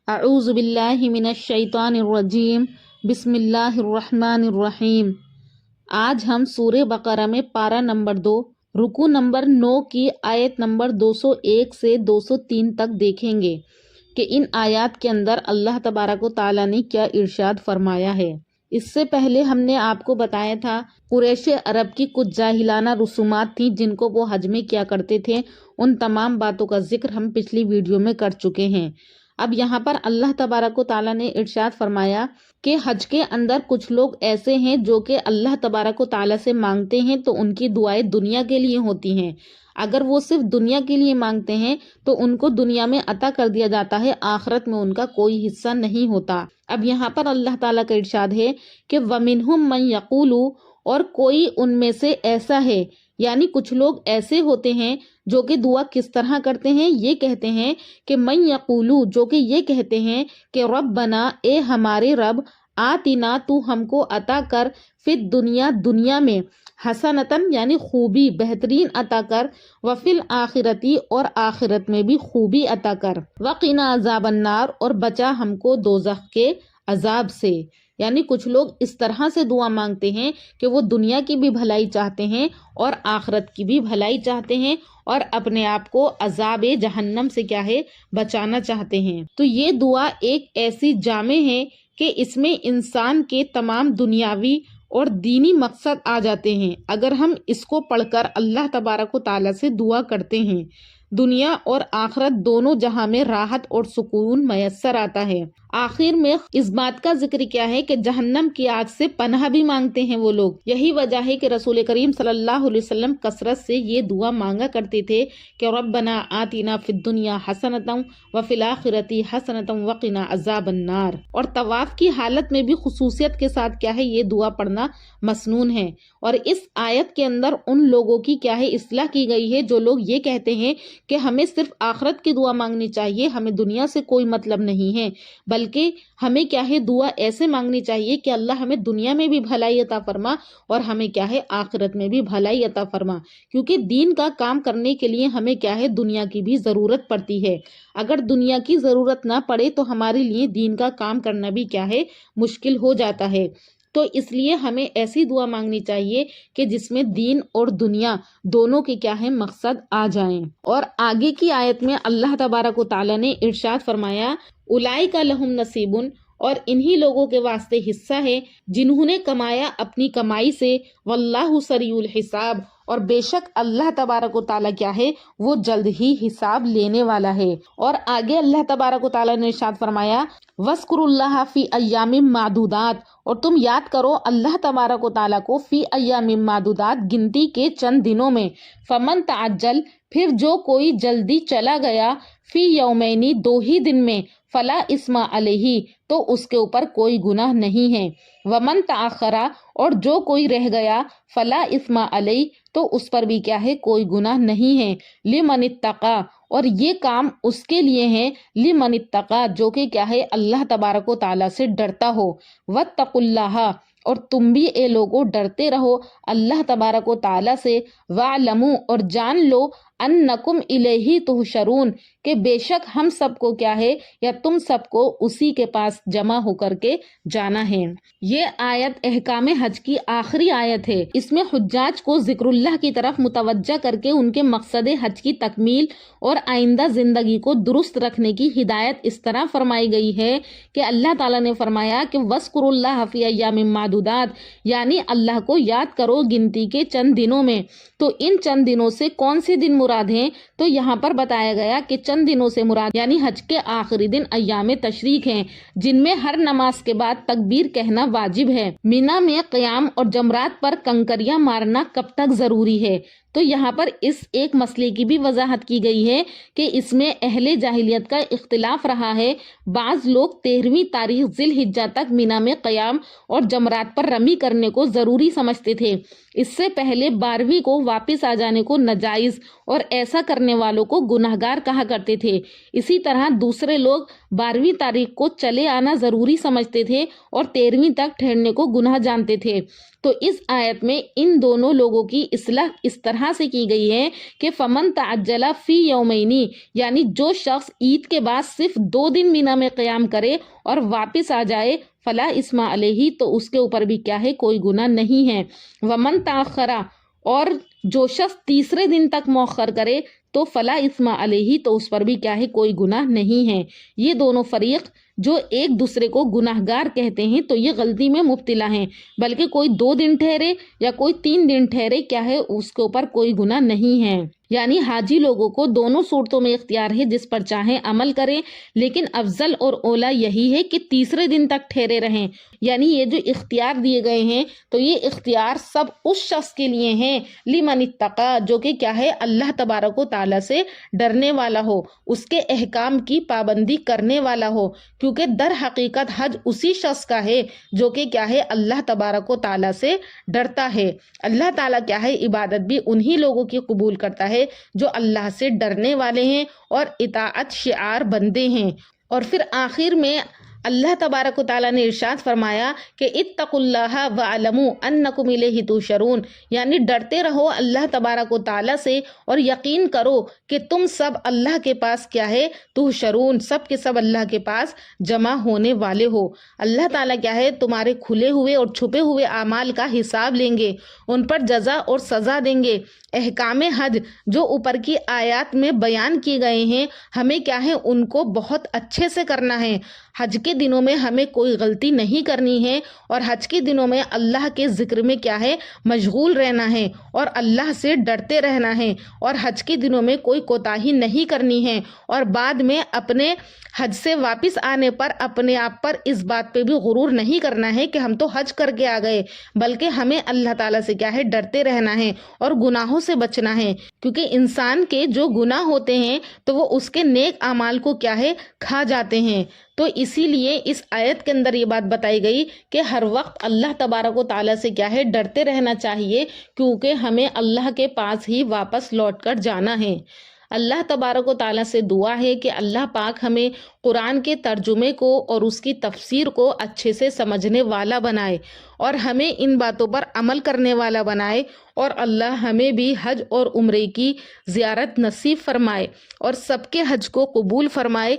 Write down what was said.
اعوذ باللہ من الشیطان الرجیم بسم اللہ الرحمن الرحیم۔ آج ہم سورہ بقرہ میں پارہ نمبر 2 رکوع نمبر 9 کی آیت نمبر 201 سے 203 تک دیکھیں گے کہ ان آیات کے اندر اللہ تبارک و تعالیٰ نے کیا ارشاد فرمایا ہے۔ اس سے پہلے ہم نے آپ کو بتایا تھا قریش عرب کی کچھ جاہلانہ رسومات تھیں جن کو وہ حج میں کیا کرتے تھے، ان تمام باتوں کا ذکر ہم پچھلی ویڈیو میں کر چکے ہیں۔ اب یہاں پر اللہ تبارک و تعالیٰ نے ارشاد فرمایا کہ حج کے اندر کچھ لوگ ایسے ہیں جو کہ اللہ تبارک و تعالیٰ سے مانگتے ہیں تو ان کی دعائیں دنیا کے لیے ہوتی ہیں۔ اگر وہ صرف دنیا کے لیے مانگتے ہیں تو ان کو دنیا میں عطا کر دیا جاتا ہے، آخرت میں ان کا کوئی حصہ نہیں ہوتا۔ اب یہاں پر اللہ تعالیٰ کا ارشاد ہے کہ وَمِنْهُمْ مَنْ يَقُولُ، اور کوئی ان میں سے ایسا ہے، یعنی کچھ لوگ ایسے ہوتے ہیں جو کہ دعا کس طرح کرتے ہیں، یہ کہتے ہیں کہ من یقولو، جو کہ یہ کہتے ہیں کہ ربنا، اے ہمارے رب، آتنا، تو ہم کو عطا کر، فی الدنیا، دنیا میں، حسنتاً یعنی خوبی، بہترین عطا کر، وفی الآخرتی، اور آخرت میں بھی خوبی عطا کر، وقنا عذاب النار، اور بچا ہم کو دوزخ کے عذاب سے۔ یعنی کچھ لوگ اس طرح سے دعا مانگتے ہیں کہ وہ دنیا کی بھی بھلائی چاہتے ہیں اور آخرت کی بھی بھلائی چاہتے ہیں اور اپنے آپ کو عذاب جہنم سے کیا ہے، بچانا چاہتے ہیں۔ تو یہ دعا ایک ایسی جامع ہے کہ اس میں انسان کے تمام دنیاوی اور دینی مقصد آ جاتے ہیں۔ اگر ہم اس کو پڑھ کر اللہ تبارک و تعالیٰ سے دعا کرتے ہیں، دنیا اور آخرت دونوں جہاں میں راحت اور سکون میسر آتا ہے۔ آخر میں اس بات کا ذکر کیا ہے کہ جہنم کی آگ سے پناہ بھی مانگتے ہیں وہ لوگ۔ یہی وجہ ہے کہ رسول کریم صلی اللہ علیہ وسلم کثرت سے یہ دعا مانگا کرتے تھے کہ ربنا آتنا فی الدنیا حسنۃ وفی الآخرۃ حسنۃ وقنا عذاب النار۔ اور طواف کی حالت میں بھی خصوصیت کے ساتھ کیا ہے، یہ دعا پڑھنا مسنون ہے۔ اور اس آیت کے اندر ان لوگوں کی کیا ہے، اصلاح کی گئی ہے جو لوگ یہ کہتے ہیں کہ ہمیں صرف آخرت کی دعا مانگنی چاہیے، ہمیں دنیا سے کوئی مطلب نہیں ہے، بلکہ ہمیں کیا ہے دعا ایسے مانگنی چاہیے کہ اللہ ہمیں دنیا میں بھی بھلائی عطا فرما اور ہمیں کیا ہے آخرت میں بھی بھلائی عطا فرما، کیونکہ دین کا کام کرنے کے لیے ہمیں کیا ہے دنیا کی بھی ضرورت پڑتی ہے۔ اگر دنیا کی ضرورت نہ پڑے تو ہمارے لیے دین کا کام کرنا بھی کیا ہے مشکل ہو جاتا ہے۔ تو اس لیے ہمیں ایسی دعا مانگنی چاہیے کہ جس میں دین اور دنیا دونوں کے کیا ہے مقصد آ جائیں۔ اور آگے کی آیت میں اللہ تبارک و تعالیٰ نے ارشاد فرمایا اولئک لہم نصیب، اور انہی لوگوں کے واسطے حصہ ہے جنہوں نے کمایا اپنی کمائی سے، واللہ سریع الحساب، اور بے شک اللہ تبارک و تعالیٰ کیا ہے وہ جلد ہی حساب لینے والا ہے۔ اور آگے اللہ تبارک و تعالیٰ نے ارشاد فرمایا وَاذْكُرُوا اللَّهَ فِي أَيَّامٍ مَّعْدُودَاتٍ، اور تم یاد کرو اللہ تبارک و تعالیٰ کو فی ایام معدودات، گنتی کے چند دنوں میں، فمن تعجل، پھر جو کوئی جلدی چلا گیا، فی یومین، 2 ہی دن میں، فلا اسم علیہ، تو اس کے اوپر کوئی گناہ نہیں ہے، ومن تاخرا، اور جو کوئی رہ گیا، فلا اسم علیہ، تو اس پر بھی کیا ہے کوئی گناہ نہیں ہے، لمن اتقا، اور یہ کام اس کے لیے ہے، لمن اتقا، جو کہ کیا ہے اللہ تبارک و تعالیٰ سے ڈرتا ہو، واتقوا اللہ، اور تم بھی اے لوگو ڈرتے رہو اللہ تبارک و تعالیٰ سے، وَاعْلَمُوا، اور جان لو، انکم الیہ تحشرون، کہ بے شک ہم سب کو کیا ہے یا تم سب کو اسی کے پاس جمع ہو کر کے جانا ہے۔ یہ آیت احکام حج کی آخری آیت ہے۔ اس میں حجاج کو ذکر اللہ کی طرف متوجہ کر کے ان کے مقصد حج کی تکمیل اور آئندہ زندگی کو درست رکھنے کی ہدایت اس طرح فرمائی گئی ہے کہ اللہ تعالیٰ نے فرمایا کہ وَاذْكُرُوا اللَّهَ فِي أَيَّامٍ مَّعْدُودَاتٍ، یعنی اللہ کو یاد کرو گنتی کے چند دنوں میں۔ تو ان چند دنوں سے کون سے دن مراد ہیں؟ تو یہاں پر بتایا گیا کہ چند دنوں سے مراد یعنی حج کے آخری دن ایام تشریق ہیں، جن میں ہر نماز کے بعد تکبیر کہنا واجب ہے۔ مینا میں قیام اور جمرات پر کنکریاں مارنا کب تک ضروری ہے؟ تو یہاں پر اس ایک مسئلے کی بھی وضاحت کی گئی ہے کہ اس میں اہل جاہلیت کا اختلاف رہا ہے۔ بعض لوگ 13ویں تاریخ ذی الحجہ تک مینا میں قیام اور جمرات پر رمی کرنے کو ضروری سمجھتے تھے، اس سے پہلے 12ویں کو واپس آ جانے کو ناجائز اور ایسا کرنے والوں کو گناہگار کہا کرتے تھے۔ اسی طرح دوسرے لوگ 12ویں تاریخ کو چلے آنا ضروری سمجھتے تھے اور 13ویں تک ٹھہرنے کو گناہ جانتے تھے۔ تو اس آیت میں ان دونوں لوگوں کی اصلاح اس طرح سے کی گئی ہے کہ فمن تعجل فی یومینی، یعنی جو شخص عید کے بعد صرف 2 دن مینا میں قیام کرے اور واپس آ جائے، فلا اسم علیہ، تو اس کے اوپر بھی کیا ہے، کوئی گناہ نہیں ہے۔ ومن تاخرا، اور جو شخص تیسرے دن تک مؤخر کرے تو فلا اسم علیہ، تو اس پر بھی کیا ہے، کوئی گناہ نہیں ہے۔ یہ دونوں فریق جو ایک دوسرے کو گناہگار کہتے ہیں تو یہ غلطی میں مبتلا ہیں، بلکہ کوئی 2 دن ٹھہرے یا کوئی 3 دن ٹھہرے، کیا ہے، اس کے اوپر کوئی گناہ نہیں ہے۔ یعنی حاجی لوگوں کو دونوں صورتوں میں اختیار ہے، جس پر چاہیں عمل کریں، لیکن افضل اور اولا یہی ہے کہ تیسرے دن تک ٹھہرے رہیں۔ یعنی یہ جو اختیار دیے گئے ہیں تو یہ اختیار سب اس شخص کے لیے ہیں، لمن اتقا، جو کہ کیا ہے، اللہ تبارک و تعالیٰ سے ڈرنے والا ہو، اس کے احکام کی پابندی کرنے والا ہو، کیونکہ در حقیقت حج اسی شخص کا ہے جو کہ کیا ہے، اللہ تبارک و تعالیٰ سے ڈرتا ہے۔ اللہ تعالیٰ کیا ہے، عبادت بھی انہی لوگوں کی قبول کرتا ہے جو اللہ سے ڈرنے والے ہیں اور اطاعت شعار بندے ہیں۔ اور پھر آخر میں اللہ تبارک و تعالیٰ نے ارشاد فرمایا کہ اتقوا اللہ واعلموا انکم الیہ تحشرون، یعنی ڈرتے رہو اللہ تبارک و تعالیٰ سے اور یقین کرو کہ تم سب اللہ کے پاس کیا ہے، تحشرون، سب کے سب اللہ کے پاس جمع ہونے والے ہو۔ اللہ تعالیٰ کیا ہے، تمہارے کھلے ہوئے اور چھپے ہوئے اعمال کا حساب لیں گے، ان پر جزا اور سزا دیں گے۔ احکام حج جو اوپر کی آیات میں بیان کیے گئے ہیں، ہمیں کیا ہے، ان کو بہت اچھے سے کرنا ہے۔ حج کے دنوں میں ہمیں کوئی غلطی نہیں کرنی ہے اور حج کے دنوں میں اللہ کے ذکر میں کیا ہے، مشغول رہنا ہے اور اللہ سے ڈرتے رہنا ہے، اور حج کے دنوں میں کوئی کوتاہی نہیں کرنی ہے، اور بعد میں اپنے حج سے واپس آنے پر اپنے آپ پر اس بات پہ بھی غرور نہیں کرنا ہے کہ ہم تو حج کر کے آ گئے، بلکہ ہمیں اللہ تعالیٰ سے کیا ہے، ڈرتے رہنا ہے اور گناہوں سے بچنا ہے، کیونکہ انسان کے جو گناہ ہوتے ہیں تو وہ اس کے نیک اعمال کو کیا ہے، کھا جاتے ہیں۔ تو اسی لیے اس آیت کے اندر یہ بات بتائی گئی کہ ہر وقت اللہ تبارک و تعالیٰ سے کیا ہے، ڈرتے رہنا چاہیے، کیونکہ ہمیں اللہ کے پاس ہی واپس لوٹ کر جانا ہے۔ اللہ تبارک و تعالیٰ سے دعا ہے کہ اللہ پاک ہمیں قرآن کے ترجمے کو اور اس کی تفسیر کو اچھے سے سمجھنے والا بنائے اور ہمیں ان باتوں پر عمل کرنے والا بنائے، اور اللہ ہمیں بھی حج اور عمرے کی زیارت نصیب فرمائے اور سب کے حج کو قبول فرمائے۔